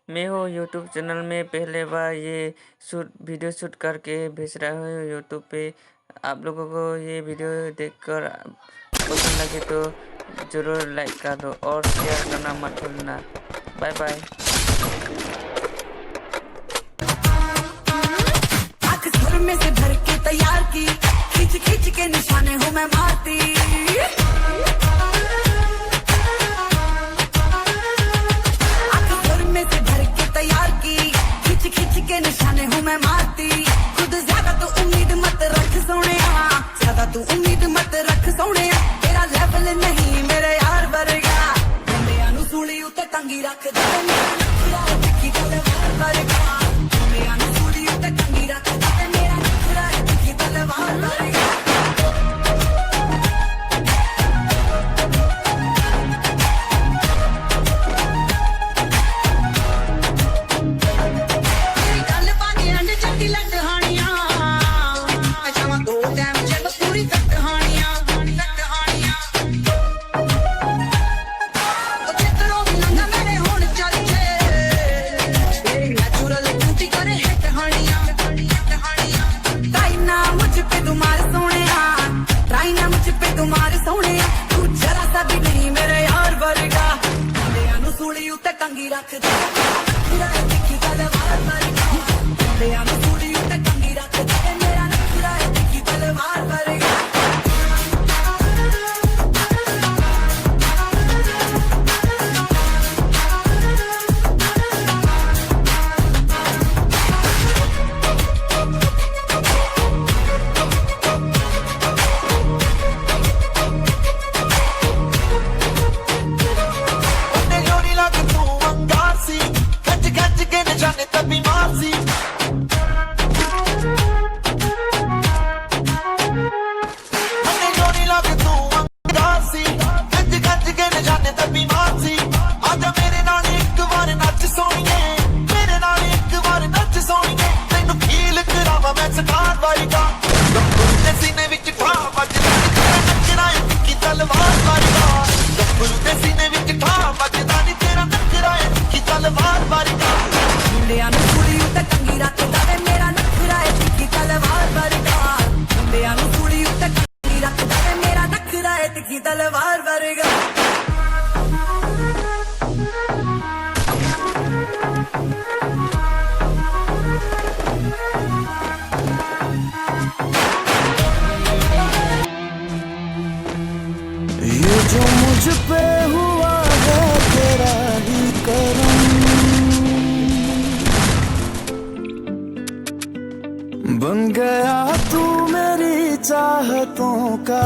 मैं हूँ YouTube channel में पहले बार ये वीडियो शूट करके भेज रहा हूँ यूट्यूब पे। आप लोगों को ये वीडियो देखकर पसंद लगे तो ज़रूर लाइक कर दो और शेयर करना मत भूलना। Bye bye. में से भर के तैयार की, खींच खींच के निशाने हूँ मैं मारती। में से भर के तैयार की, खींच खींच के निशाने हूँ मैं मारती। खुद ज्यादा तो उम्मीद मत रख सोने, ज्यादा तू उम्मीद मत रख सोने। तेरा लेवल नहीं मेरे यार वर्गा, मुंडियां नू सूली उत्ते टंगी रख दे। देखी तलवार वर्गा, मुंडियां नू सूली उत्ते टंगी रख दे। रख दे देखी तलवार वर्गा, मुंडियां नू सूली उत्ते टंगी रख दे। मेरा नखरा है देखी तलवार वर्गा। मुंडियां नू सूली उत्ते टंगी रख दे। मेरा नखरा है तिखी तलवार वर्गा, मुंडियां नू सूली उत्ते टंगी रख दे। मेरा नखरा है तिखी तलवार वर्गा। ये जो मुझ पे हुआ है तेरा ही करम, बन गया तू मेरी चाहतों का